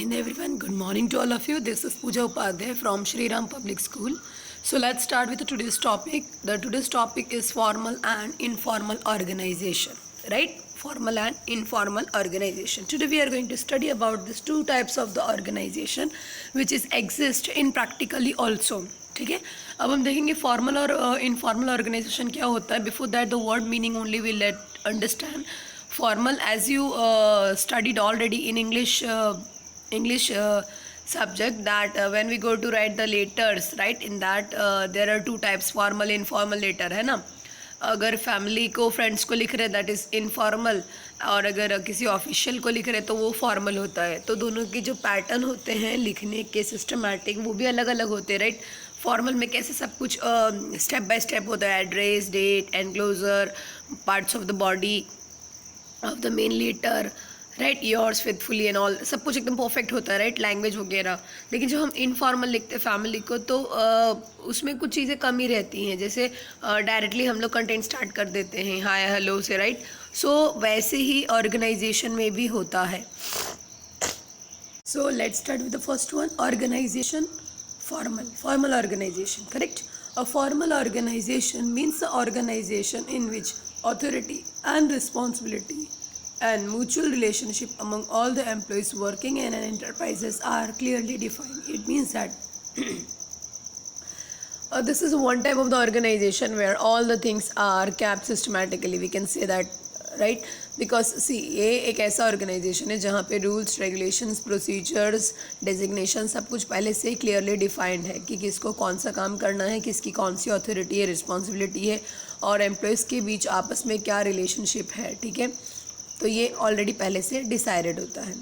and everyone, good morning to all of you. This is Pooja Upadhyay from Shri Ram Public School. So let's start with today's topic. The today's topic is formal and informal organization, right? Formal and informal organization. Today we are going to study about these two types of the organization which is exist in practically also. ठीक है, अब हम देखेंगे formal और informal organisation क्या होता है. Before that the word meaning only we let understand. Formal, as you studied already in English subject, that when we go to write the letters, right, in that there are two types, formal informal letter, है ना. अगर family को friends को लिख रहे that is informal, और अगर किसी ऑफिशियल को लिख रहे तो वो फॉर्मल होता है. तो दोनों के जो पैटर्न होते हैं लिखने के सिस्टमैटिक वो भी अलग अलग होते हैं, राइट. फॉर्मल में कैसे सब कुछ स्टेप बाय स्टेप होता है, address, date, enclosure, parts of the body of the main letter, right, yours faithfully and all, सब कुछ एकदम परफेक्ट होता है, राइट, लैंग्वेज वगैरह. लेकिन जो हम इनफॉर्मल लिखते हैं फैमिली को तो उसमें कुछ चीज़ें कमी रहती हैं. जैसे डायरेक्टली हम लोग कंटेंट स्टार्ट कर देते हैं हाय हेलो से, राइट. सो वैसे ही ऑर्गेनाइजेशन में भी होता है. So let's start with the first one, organization. Formal organization, correct. A formal organization means the organization in which authority and responsibility and mutual relationship among all the employees working in an enterprises are clearly defined. It means that this is one type of the organization where all the things are kept systematically, we can say that, right. Because see ये एक ऐसा organisation है जहाँ पे rules, regulations, procedures, designation सब कुछ पहले से क्लियरली डिफाइंड है कि किसको कौन सा काम करना है, किसकी कौन सी अथॉरिटी है, रिस्पॉन्सिबिलिटी है, और एम्प्लॉयज़ के बीच आपस में क्या रिलेशनशिप है, ठीक है. तो ये ऑलरेडी पहले से डिसाइडेड होता है.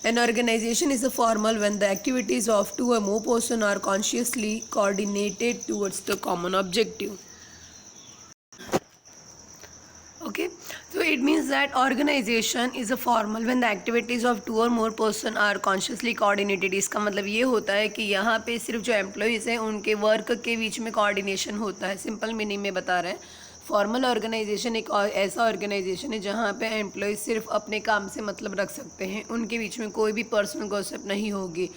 An organisation is a formal when the activities of two or more person are consciously coordinated towards the common objective. Okay, so it means that organization is a formal when the activities of two or more person are consciously coordinated. इसका मतलब ये होता है कि यहाँ पे सिर्फ जो एम्प्लॉयज़ हैं उनके वर्क के बीच में कोऑर्डिनेशन होता है. सिंपल मीनिंग में बता रहे हैं. फॉर्मल ऑर्गेनाइजेशन एक ऐसा ऑर्गेनाइजेशन है जहाँ पे एम्प्लॉयज़ सिर्फ अपने काम से मतलब रख सकते हैं, उनके बीच में कोई भी पर्सनल गॉसिप नहीं होगी.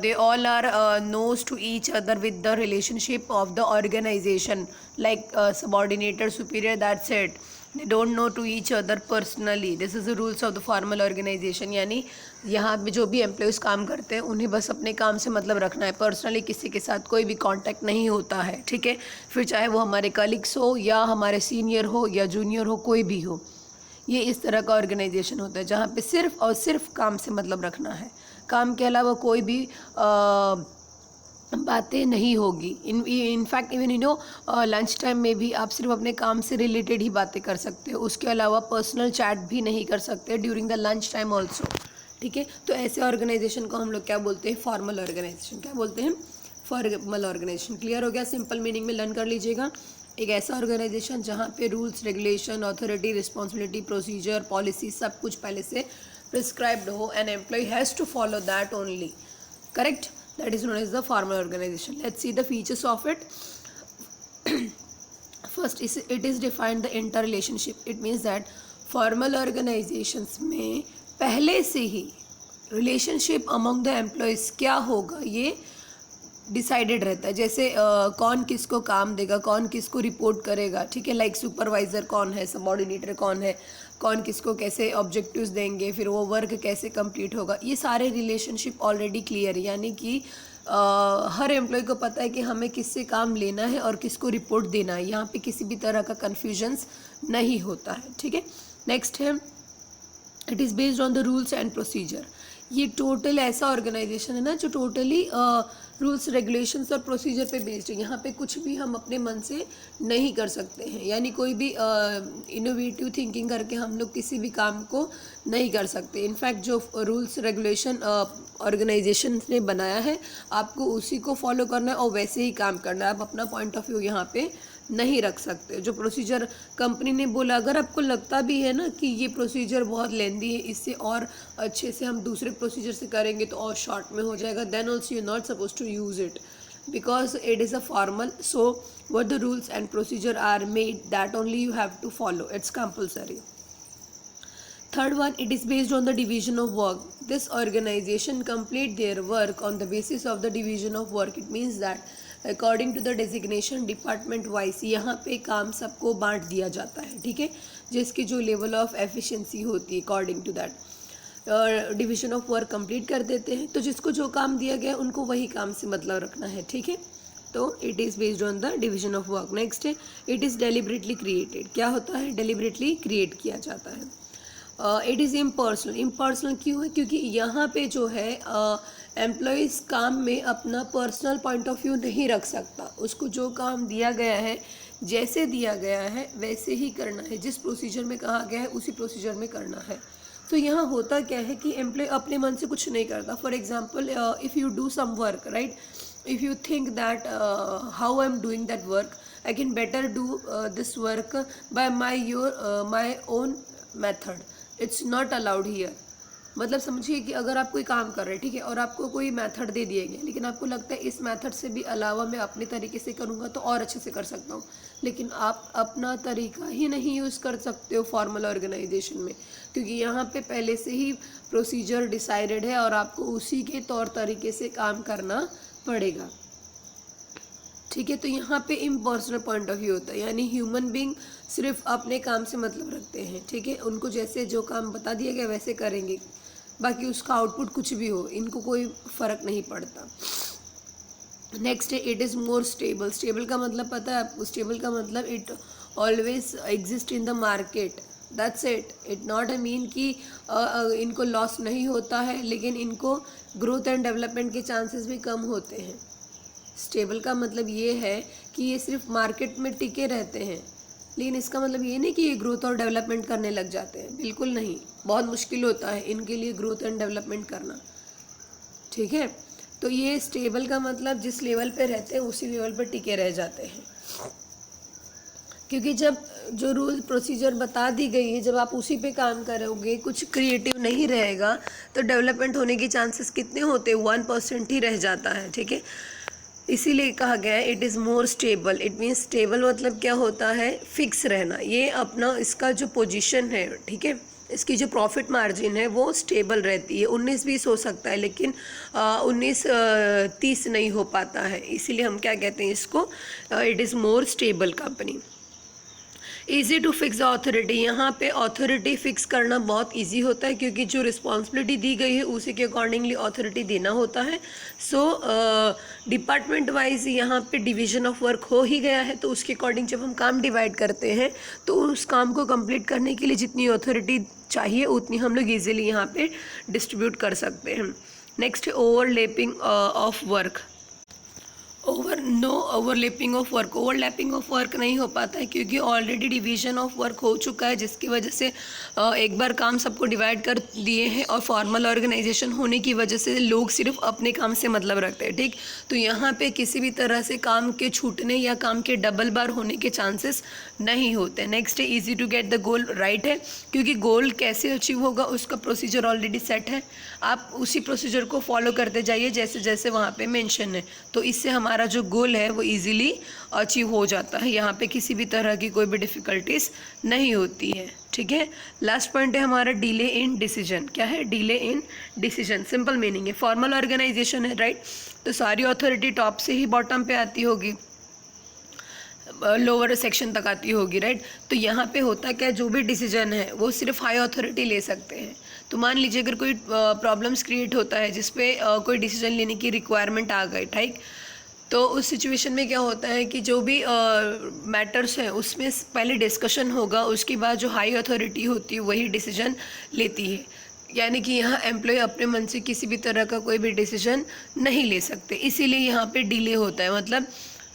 They all are knows to each other with the relationship of the organization, like subordinated, superior, that's it. They don't know to each other personally. This is the rules of the formal organization. यानी यहाँ पे जो भी employees काम करते हैं उन्हें बस अपने काम से मतलब रखना है, पर्सनली किसी के साथ कोई भी कांटेक्ट नहीं होता है, ठीक है. फिर चाहे वो हमारे कलीग्स हो या हमारे सीनियर हो या जूनियर हो, कोई भी हो. ये इस तरह का ऑर्गेनाइजेशन होता है जहाँ पे सिर्फ और सिर्फ काम से मतलब रखना है, काम के अलावा कोई भी बातें नहीं होगी. इनफैक्ट इवन लंच टाइम में भी आप सिर्फ अपने काम से रिलेटेड ही बातें कर सकते हो, उसके अलावा पर्सनल चैट भी नहीं कर सकते during the lunch time also, ठीक है. तो ऐसे ऑर्गेनाइजेशन को हम लोग क्या बोलते हैं, फॉर्मल ऑर्गेनाइजेशन. क्या बोलते हैं, फॉर्मल ऑर्गेनाइजेशन. क्लियर हो गया, सिंपल मीनिंग में लर्न कर लीजिएगा. एक ऐसा ऑर्गेनाइजेशन जहाँ पे rules, regulation, authority, responsibility, procedure, policy सब कुछ पहले से prescribed हो, an employee has to follow that only, correct. That is known as the formal organization. Let's see the features of it. First it is defined the interrelationship. It means that formal organizations में पहले से ही relationship among the employees क्या होगा ये decided रहता है. जैसे कौन किसको काम देगा, कौन किसको रिपोर्ट करेगा, ठीक है. लाइक सुपरवाइज़र कौन है, सबऑर्डिनेटर कौन है, कौन किसको कैसे ऑब्जेक्टिव्स देंगे, फिर वो वर्क कैसे कंप्लीट होगा, ये सारे रिलेशनशिप ऑलरेडी क्लियर है. यानी कि हर एम्प्लॉय को पता है कि हमें किससे काम लेना है और किसको रिपोर्ट देना है. यहाँ पे किसी भी तरह का कन्फ्यूजन्स नहीं होता है, ठीक है. नेक्स्ट है, it is based on the rules and procedure. ये टोटल ऐसा ऑर्गेनाइजेशन है ना जो टोटली रूल्स, रेगुलेशंस और प्रोसीजर पे बेस्ड है. यहाँ पे कुछ भी हम अपने मन से नहीं कर सकते हैं, यानी कोई भी इनोवेटिव थिंकिंग करके हम लोग किसी भी काम को नहीं कर सकते. इनफैक्ट जो रूल्स, रेगुलेशन ऑर्गेनाइजेशन ने बनाया है आपको उसी को फॉलो करना है और वैसे ही काम करना है. आप अपना पॉइंट ऑफ व्यू यहाँ पे नहीं रख सकते. जो प्रोसीजर कंपनी ने बोला, अगर आपको लगता भी है ना कि ये प्रोसीजर बहुत लेंदी है, इससे और अच्छे से हम दूसरे प्रोसीजर से करेंगे तो और शॉर्ट में हो जाएगा, then also you not suppose to use it because it is a formal. So what the rules and procedure are made, that only you have to follow. It's compulsory. Third one, it is based on the division of work. This organization complete their work on the basis of the division of work. It means that according to the designation department wise यहाँ पे काम सबको बांट दिया जाता है, ठीक है, जिसकी जो लेवल ऑफ एफिशिएंसी होती है according to that division of work complete कर देते हैं। तो जिसको जो काम दिया गया उनको वही काम से मतलब रखना है, ठीक है। तो it is based on the division of work. Next है, इट इज़ डेलिबरेटली क्रिएटेड। क्या होता है? डेलिबरेटली क्रिएट किया जाता है। It is impersonal. इम्पर्सनल क्यों है? क्योंकि यहाँ पे जो है एम्प्लॉयज़ काम में अपना पर्सनल पॉइंट ऑफ व्यू नहीं रख सकता। उसको जो काम दिया गया है, जैसे दिया गया है वैसे ही करना है, जिस प्रोसीजर में कहा गया है उसी प्रोसीजर में करना है। तो यहाँ होता क्या है कि एम्प्लॉय अपने मन से कुछ नहीं करता। For example, if you do some work, right, if you think that how I'm doing that work, I can better do this work by my own method. It's not allowed here. मतलब समझिए कि अगर आप कोई काम कर रहे हैं, ठीक है, और आपको कोई मेथड दे दिया गया, लेकिन आपको लगता है इस मेथड से भी अलावा मैं अपने तरीके से करूँगा तो और अच्छे से कर सकता हूँ, लेकिन आप अपना तरीका ही नहीं यूज़ कर सकते हो फॉर्मल ऑर्गेनाइजेशन में, क्योंकि यहाँ पे पहले से ही प्रोसीजर डिसाइडेड है और आपको उसी के तौर तरीके से काम करना पड़ेगा, ठीक है। तो यहाँ पे इम्पर्सनल पॉइंट ऑफ व्यू होता है, यानी ह्यूमन बीइंग सिर्फ अपने काम से मतलब रखते हैं, ठीक है। उनको जैसे जो काम बता दिया गया वैसे करेंगे, बाकी उसका आउटपुट कुछ भी हो इनको कोई फ़र्क नहीं पड़ता। नेक्स्ट है, it is more stable. Stable का मतलब पता है आपको? स्टेबल का मतलब it always exist in the market, that's it. It not I mean कि इनको लॉस नहीं होता है, लेकिन इनको ग्रोथ एंड डेवलपमेंट के चांसेस भी कम होते हैं। स्टेबल का मतलब ये है कि ये सिर्फ मार्केट में टिके रहते हैं, लेकिन इसका मतलब ये नहीं कि ये ग्रोथ और डेवलपमेंट करने लग जाते हैं, बिल्कुल नहीं। बहुत मुश्किल होता है इनके लिए ग्रोथ एंड डेवलपमेंट करना, ठीक है। तो ये स्टेबल का मतलब जिस लेवल पे रहते हैं उसी लेवल पे टिके रह जाते हैं, क्योंकि जब जो रूल प्रोसीजर बता दी गई है, जब आप उसी पे काम करोगे, कुछ क्रिएटिव नहीं रहेगा, तो डेवलपमेंट होने के चांसेस कितने होते हैं? 1% ही रह जाता है, ठीक है। इसीलिए कहा गया है it is more stable. It means stable मतलब क्या होता है? फिक्स रहना। ये अपना इसका जो पोजीशन है, ठीक है, इसकी जो प्रॉफिट मार्जिन है वो स्टेबल रहती है। 19-20 हो सकता है, लेकिन 19-30 नहीं हो पाता है। इसीलिए हम क्या कहते हैं इसको? It is more stable company. Easy to fix authority. यहाँ पे अथॉरिटी फिक्स करना बहुत इजी होता है, क्योंकि जो रिस्पॉन्सिबिलिटी दी गई है उसी के अकॉर्डिंगली अथॉरिटी देना होता है। सो डिपार्टमेंट वाइज यहाँ पे डिवीजन ऑफ वर्क हो ही गया है, तो उसके अकॉर्डिंग जब हम काम डिवाइड करते हैं तो उस काम को कंप्लीट करने के लिए जितनी अथॉरिटी चाहिए उतनी हम लोग ईजिली यहाँ पे डिस्ट्रीब्यूट कर सकते हैं। Next, overlapping of work. No overlapping of work. Overlapping of work नहीं हो पाता है, क्योंकि ऑलरेडी डिवीजन ऑफ वर्क हो चुका है, जिसकी वजह से एक बार काम सबको डिवाइड कर दिए हैं, और फॉर्मल ऑर्गेनाइजेशन होने की वजह से लोग सिर्फ अपने काम से मतलब रखते हैं, ठीक। तो यहाँ पे किसी भी तरह से काम के छूटने या काम के डबल बार होने के चांसेस नहीं होते। नेक्स्ट है, easy to get the goal. Right है, क्योंकि गोल कैसे अचीव होगा उसका प्रोसीजर ऑलरेडी सेट है, आप उसी प्रोसीजर को फॉलो करते जाइए जैसे जैसे वहाँ पे मेंशन है, तो इससे हमारा जो गोल है वो इजीली अचीव हो जाता है। यहाँ पे किसी भी तरह की कोई भी डिफ़िकल्टीज नहीं होती है, ठीक है। लास्ट पॉइंट है हमारा डिले इन डिसीजन। क्या है? Delay in decision. Simple meaning है, फॉर्मल ऑर्गेनाइजेशन है, राइट, तो सारी अथॉरिटी टॉप से ही बॉटम पे आती होगी, लोअर सेक्शन तक आती होगी, राइट। तो यहाँ पे होता क्या, जो भी डिसीजन है वो सिर्फ हाई अथॉरिटी ले सकते हैं। तो मान लीजिए अगर कोई प्रॉब्लम्स क्रिएट होता है जिसपे कोई डिसीजन लेने की रिक्वायरमेंट आ गई, ठीक, तो उस सिचुएशन में क्या होता है कि जो भी मैटर्स हैं उसमें पहले डिस्कशन होगा, उसके बाद जो हाई अथॉरिटी होती है वही डिसीजन लेती है। यानी कि यहाँ एम्प्लॉय अपने मन से किसी भी तरह का कोई भी डिसीजन नहीं ले सकते, इसीलिए यहाँ पे डिले होता है। मतलब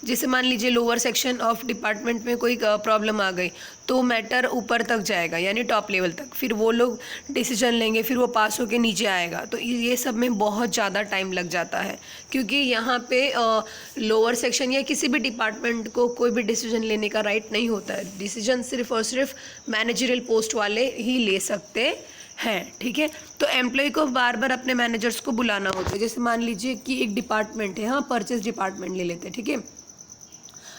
जैसे मान लीजिए लोअर सेक्शन ऑफ डिपार्टमेंट में कोई प्रॉब्लम आ गई, तो मैटर ऊपर तक जाएगा, यानी टॉप लेवल तक, फिर वो लोग डिसीजन लेंगे, फिर वो पास होके नीचे आएगा, तो ये सब में बहुत ज़्यादा टाइम लग जाता है, क्योंकि यहाँ पे लोअर सेक्शन या किसी भी डिपार्टमेंट को कोई भी डिसीजन लेने का राइट नहीं होता है। डिसीजन सिर्फ और सिर्फ मैनेजरियल पोस्ट वाले ही ले सकते हैं, ठीक है। तो एम्प्लॉय को बार बार अपने मैनेजर्स को बुलाना होता है। जैसे मान लीजिए कि एक डिपार्टमेंट है, हाँ, परचेज डिपार्टमेंट ले लेते हैं, ठीक है।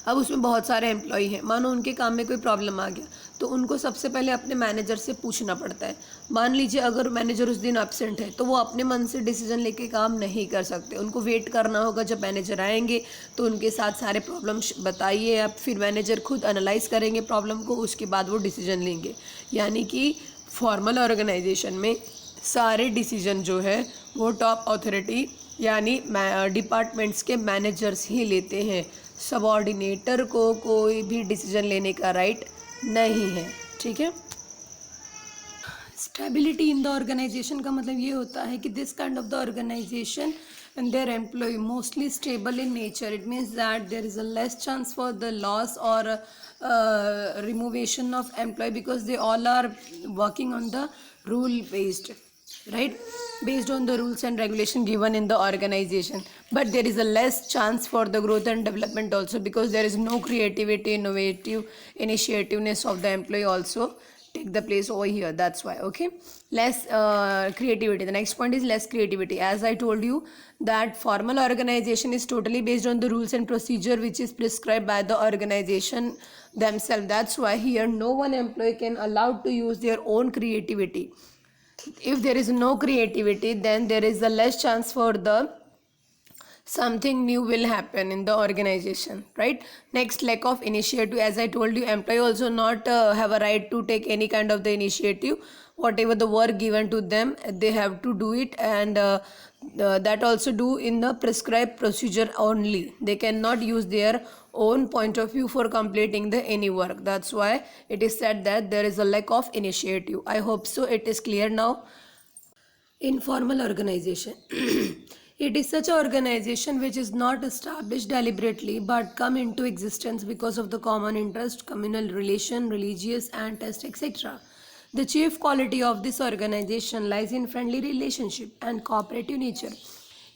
अब उसमें बहुत सारे एम्प्लॉई हैं, मानो उनके काम में कोई प्रॉब्लम आ गया तो उनको सबसे पहले अपने मैनेजर से पूछना पड़ता है। मान लीजिए अगर मैनेजर उस दिन एब्सेंट है तो वो अपने मन से डिसीजन लेके काम नहीं कर सकते, उनको वेट करना होगा जब मैनेजर आएंगे तो उनके साथ सारे प्रॉब्लम बताइए आप, फिर मैनेजर खुद एनालाइज करेंगे प्रॉब्लम को, उसके बाद वो डिसीजन लेंगे। यानी कि फॉर्मल ऑर्गेनाइजेशन में सारे डिसीजन जो है वो टॉप अथॉरिटी यानी डिपार्टमेंट्स के मैनेजर्स ही लेते हैं। सबऑर्डिनेटर को कोई भी डिसीजन लेने का राइट नहीं है, ठीक है। स्टेबिलिटी इन द ऑर्गेनाइजेशन का मतलब ये होता है कि this kind of the organization and their employee mostly stable in nature. It means that there is a less chance for the loss or removation of employee because they all are working on the rule based, right, based on the rules and regulation given in the organization. But there is a less chance for the growth and development also because there is no creativity, innovative initiativeness of the employee also take the place over here. That's why, okay, less creativity. The next point is less creativity. As I told you that formal organization is totally based on the rules and procedure which is prescribed by the organization themselves. That's why here no one employee can allowed to use their own creativity. If there is no creativity, then there is a less chance for the something new will happen in the organization, right? Next, lack of initiative. As I told you, employee also not have a right to take any kind of the initiative. Whatever the work given to them, they have to do it, and that also do in the prescribed procedure only. They cannot use their own point of view for completing the any work. That's why it is said that there is a lack of initiative. I hope so it is clear now. Informal organization. It is such an organization which is not established deliberately but come into existence because of the common interest, communal relation, religious and taste, etc. The chief quality of this organization lies in friendly relationship and cooperative nature.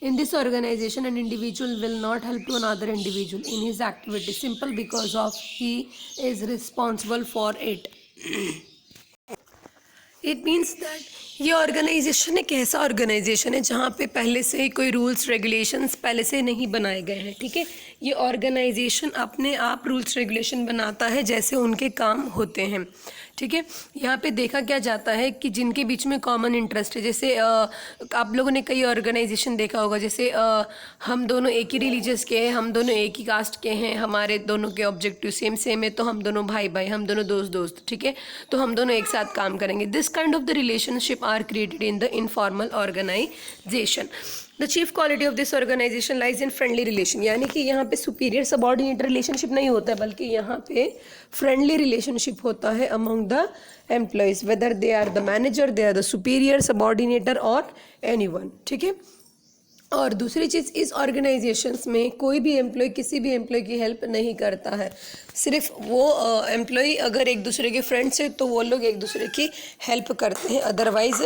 In this organization, an individual will not help to another individual in his activity simply because of he is responsible for it. It means that ये organisation एक ऐसा organisation है जहाँ पे पहले से ही कोई rules regulations पहले से नहीं बनाए गए हैं, ठीक है। ये ऑर्गेनाइजेशन अपने आप रूल्स रेगुलेशन बनाता है जैसे उनके काम होते हैं, ठीक है। यहाँ पे देखा क्या जाता है कि जिनके बीच में कॉमन इंटरेस्ट है, जैसे आप लोगों ने कई ऑर्गेनाइजेशन देखा होगा, जैसे हम दोनों एक ही रिलीजियस के हैं, हम दोनों एक ही कास्ट के हैं, हमारे दोनों के ऑब्जेक्टिव सेम सेम है, तो हम दोनों भाई भाई, हम दोनों दोस्त दोस्त, ठीक है, तो हम दोनों एक साथ काम करेंगे। This kind of the relationship are created in the informal organization. The chief quality of this organization lies in friendly relation. यानी कि यहाँ पे superior subordinate relationship नहीं होता है, बल्कि यहाँ पे friendly relationship होता है among the employees, whether they are the manager, they are the superior, subordinator or anyone, ठीक है। और दूसरी चीज़, इस ऑर्गेनाइजेशंस में कोई भी एम्प्लॉय किसी भी एम्प्लॉय की हेल्प नहीं करता है। सिर्फ वो एम्प्लॉय अगर एक दूसरे के फ्रेंड्स हैं तो वो लोग एक दूसरे की हेल्प करते हैं, अदरवाइज़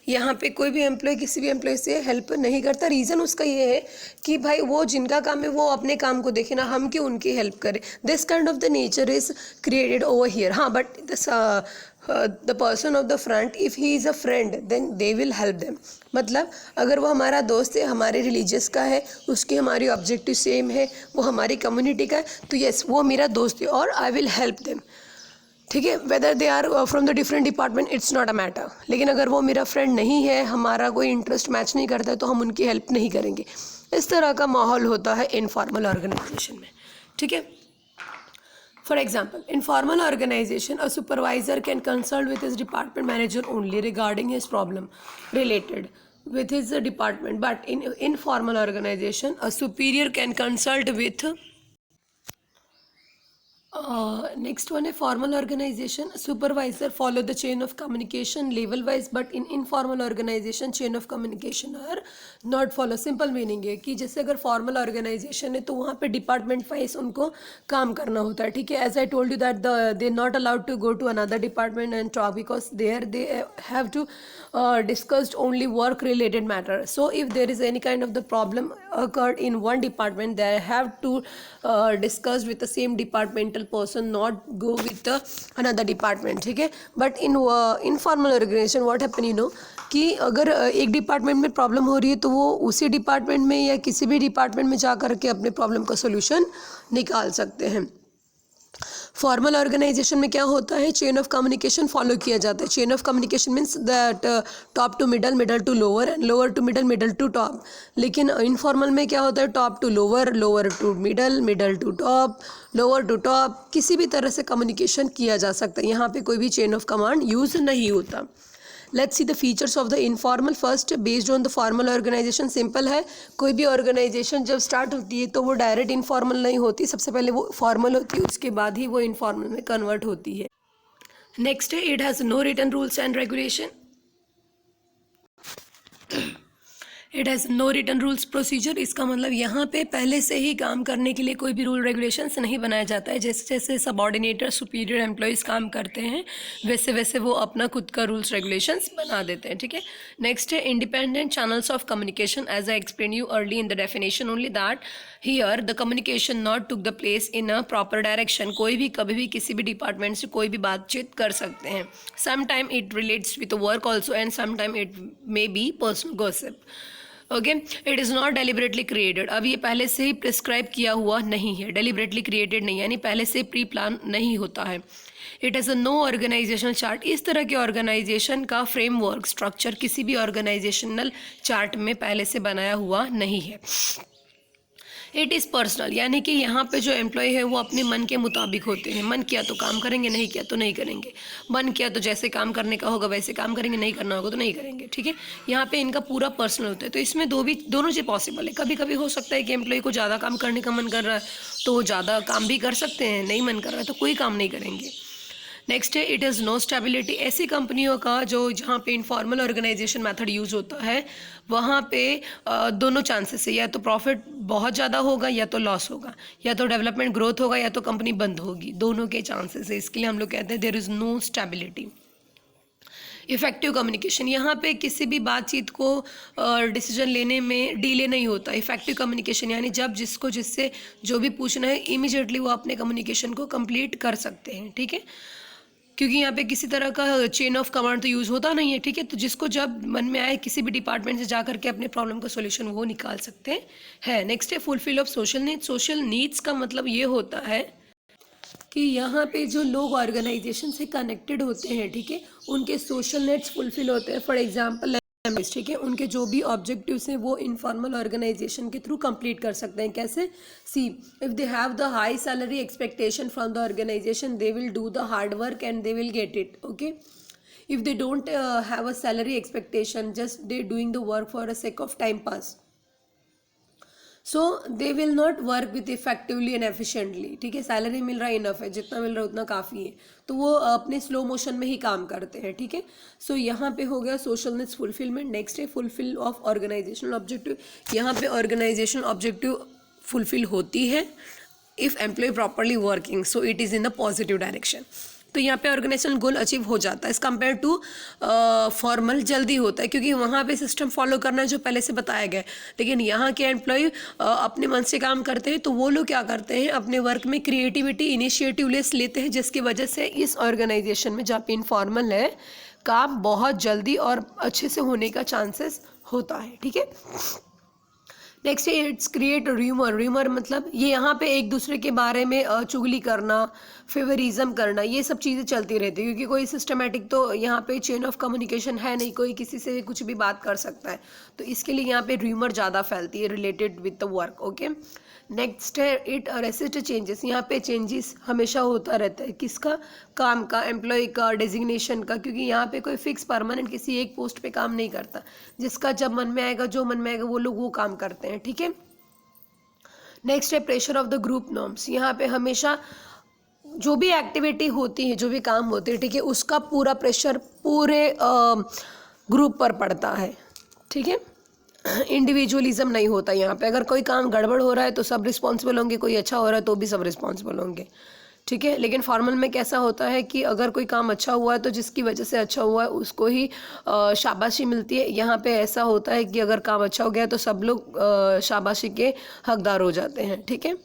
यहाँ पे कोई भी एम्प्लॉय किसी भी एम्प्लॉय से हेल्प नहीं करता। रीज़न उसका ये है कि भाई वो जिनका काम है वो अपने काम को देखे ना, हम क्यों उनकी हेल्प करें। This kind of the nature is created over here. हाँ, but this the person of the front, if he is a friend, then they will help them. मतलब अगर वो हमारा दोस्त है, हमारे रिलीजियस का है, उसकी हमारी ऑब्जेक्टिव सेम है, वो हमारी कम्युनिटी का है, तो यस वो मेरा दोस्त है और आई विल हेल्प देम, ठीक है। Whether they are from the different department, it's not a matter. लेकिन अगर वो मेरा फ्रेंड नहीं है, हमारा कोई इंटरेस्ट मैच नहीं करता है, तो हम उनकी हेल्प नहीं करेंगे। इस तरह का माहौल होता है इनफॉर्मल ऑर्गेनाइजेशन में, ठीक है। For example, in formal organization, a supervisor can consult with his department manager only regarding his problem related with his department. But in informal organization, a superior can consult with next one, a formal organization, supervisor follow the chain of communication level wise, but in informal organization chain of communication are not follow. Simple meaning है कि जैसे अगर formal organization है तो वहाँ पे department wise उनको काम करना होता है, ठीक है। As I told you that they not allowed to go to another department and talk because there they have to discussed only work related matter. So if there is any kind of the problem occurred in one department, they have to discuss with the same departmental departmental person not go with another department, ठीक है। But in informal organization what happen, you know, कि अगर एक department में problem हो रही है तो वो उसी डिपार्टमेंट में या किसी भी डिपार्टमेंट में जा कर के अपने प्रॉब्लम का सोल्यूशन निकाल सकते हैं। फॉर्मल ऑर्गेनाइजेशन में क्या होता है, चेन ऑफ कम्युनिकेशन फॉलो किया जाता है। Chain of communication means that top to middle, middle to lower and lower to middle, middle to top. लेकिन इनफॉर्मल में क्या होता है, top to lower, lower to middle, middle to top, lower to top, किसी भी तरह से communication किया जा सकता है। यहाँ पे कोई भी चेन ऑफ कमांड यूज़ नहीं होता। Let's see the features of the informal. First, based on the formal organization. Simple है, कोई भी ऑर्गेनाइजेशन जब स्टार्ट होती है तो वो डायरेक्ट इनफॉर्मल नहीं होती, सबसे पहले वो फॉर्मल होती है, उसके बाद ही वो इनफॉर्मल में कन्वर्ट होती है। नेक्स्ट है, it has no written rules and regulation. It has no written rules procedure, इसका मतलब यहाँ पे पहले से ही काम करने के लिए कोई भी रूल रेगुलेशंस नहीं बनाया जाता है। जैसे जैसे सबऑर्डिनेटर सुपीरियर एम्प्लॉयज़ काम करते हैं वैसे वैसे वो अपना खुद का रूल्स रेगुलेशंस बना देते हैं, ठीक है। नेक्स्ट है, independent channels of communication. As I explain you early in the definition only that here the communication not took the place in a proper direction. कोई भी कभी भी किसी भी डिपार्टमेंट से कोई भी बातचीत कर सकते हैं। Some time it relates with work also and some time it may be personal gossip. Okay, it is not deliberately created. अब ये पहले से ही प्रिस्क्राइब किया हुआ नहीं है, डेलिबरेटली क्रिएटेड नहीं, यानी पहले से प्री प्लान नहीं होता है। It is a no organizational chart. इस तरह के ऑर्गेनाइजेशन का फ्रेमवर्क स्ट्रक्चर किसी भी ऑर्गेनाइजेशनल चार्ट में पहले से बनाया हुआ नहीं है। इट इज़ पर्सनल, यानी कि यहाँ पे जो एम्प्लॉय है वो अपने मन के मुताबिक होते हैं। मन किया तो काम करेंगे, नहीं किया तो नहीं करेंगे। मन किया तो जैसे काम करने का होगा वैसे काम करेंगे, नहीं करना होगा तो नहीं करेंगे, ठीक है। यहाँ पे इनका पूरा पर्सनल होता है। तो इसमें दोनों चीज़ पॉसिबल है। कभी कभी हो सकता है कि एम्प्लॉय को ज़्यादा काम करने का मन कर रहा है तो वो ज़्यादा काम भी कर सकते हैं, नहीं मन कर रहा है तो कोई काम नहीं करेंगे। नेक्स्ट है, इट इज़ नो स्टेबिलिटी। ऐसी कंपनियों का जो जहाँ पे इनफॉर्मल ऑर्गेनाइजेशन मेथड यूज़ होता है वहाँ पे दोनों चांसेस है, या तो प्रॉफिट बहुत ज़्यादा होगा या तो लॉस होगा, या तो डेवलपमेंट ग्रोथ होगा या तो कंपनी बंद होगी, दोनों के चांसेस है। इसके लिए हम लोग कहते हैं there is no stability. Effective communication, यहाँ पे किसी भी बातचीत को डिसीजन लेने में डिले नहीं होता। इफ़ेक्टिव कम्युनिकेशन यानी जब जिसको जिससे जो भी पूछना है इमीडिएटली वो अपने कम्युनिकेशन को कंप्लीट कर सकते हैं, ठीक है। क्योंकि यहाँ पे किसी तरह का चेन ऑफ कमांड तो यूज़ होता नहीं है, ठीक है। तो जिसको जब मन में आए किसी भी डिपार्टमेंट से जा करके अपने प्रॉब्लम का सॉल्यूशन वो निकाल सकते हैं। नेक्स्ट है, fulfil of social needs. Social needs का मतलब ये होता है कि यहाँ पे जो लोग ऑर्गेनाइजेशन से कनेक्टेड होते हैं, ठीक है, उनके सोशल नीड्स फुलफिल होते हैं। फॉर एग्जांपल, ठीक है, उनके जो भी ऑब्जेक्टिव्स हैं वो इनफॉर्मल ऑर्गेनाइजेशन के थ्रू कंप्लीट कर सकते हैं। कैसे? See, if they have the high salary expectation from the organisation they will do the hard work and they will get it. Okay, if they don't have a salary expectation, just they doing the work for a sake of time pass, so they will not work with effectively and efficiently, ठीक है। Salary मिल रहा है, enough है, जितना मिल रहा है उतना काफ़ी है, तो वो अपने स्लो मोशन में ही काम करते हैं, ठीक है। सो यहाँ पे हो गया सोशल नीड्स फुलफिलमेंट। नेक्स्ट है फुलफिल ऑफ ऑर्गेनाइजेशनल ऑब्जेक्टिव। यहाँ पे ऑर्गेनाइजेशनल ऑब्जेक्टिव फुलफिल होती है if employ properly working, so it is in the positive direction. तो यहाँ पे ऑर्गेनाइजेशनल गोल अचीव हो जाता है एज़ कम्पेयर टू फॉर्मल जल्दी होता है, क्योंकि वहाँ पे सिस्टम फॉलो करना है जो पहले से बताया गया है। लेकिन यहाँ के एम्प्लॉय अपने मन से काम करते हैं, तो वो लोग क्या करते हैं, अपने वर्क में क्रिएटिविटी इनिशिएटिव लेते हैं, जिसकी वजह से इस ऑर्गेनाइजेशन में जहाँ पे इनफॉर्मल है काम बहुत जल्दी और अच्छे से होने का चांसेस होता है, ठीक है। नेक्स्ट है, इट्स क्रिएट र्यूमर। र्यूमर मतलब ये यहाँ पे एक दूसरे के बारे में चुगली करना, फेवरिज्म करना, ये सब चीज़ें चलती रहती है, क्योंकि कोई सिस्टमेटिक तो यहाँ पे चेन ऑफ कम्युनिकेशन है नहीं, कोई किसी से कुछ भी बात कर सकता है, तो इसके लिए यहाँ पे र्यूमर ज़्यादा फैलती है related with the work. Okay, next है, इट रेसिस्ट चेंजेस। यहाँ पे चेंजेस हमेशा होता रहता है, किसका? काम का, एम्प्लॉय का, डेजिग्नेशन का, क्योंकि यहाँ पे कोई फिक्स परमानेंट किसी एक पोस्ट पे काम नहीं करता, जिसका जब मन में आएगा, जो मन में आएगा वो लोग वो काम करते हैं, ठीक है। नेक्स्ट है, pressure of the group norms. यहाँ पे हमेशा जो भी एक्टिविटी होती है, जो भी काम होते हैं, ठीक है, उसका पूरा प्रेशर पूरे ग्रुप पर पड़ता है, ठीक है। इंडिविजुअलिज्म नहीं होता यहाँ पे। अगर कोई काम गड़बड़ हो रहा है तो सब रिस्पॉन्सिबल होंगे, कोई अच्छा हो रहा है तो भी सब रिस्पॉन्सिबल होंगे, ठीक है। लेकिन फॉर्मल में कैसा होता है कि अगर कोई काम अच्छा हुआ है तो जिसकी वजह से अच्छा हुआ है उसको ही शाबाशी मिलती है। यहाँ पे ऐसा होता है कि अगर काम अच्छा हो गया तो सब लोग शाबाशी के हकदार हो जाते हैं, ठीक है।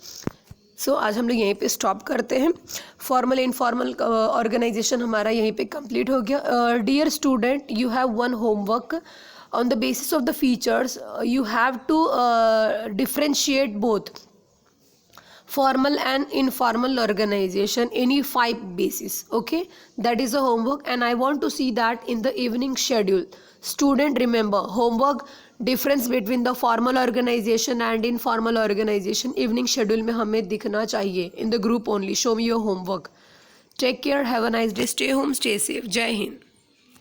सो आज हम लोग यहीं पे स्टॉप करते हैं। फॉर्मल इनफॉर्मल ऑर्गेनाइजेशन हमारा यहीं पे कंप्लीट हो गया। Dear student, you have one homework. On the basis of the features you have to differentiate both formal and informal organization any 5 basis. Okay, that is a homework and I want to see that in the evening schedule. Student, remember homework difference between the formal organization and informal organization evening schedule में हमें दिखना चाहिए in the group only. Show me your homework. Take care, have a nice day, stay home, stay safe. जय हिंद.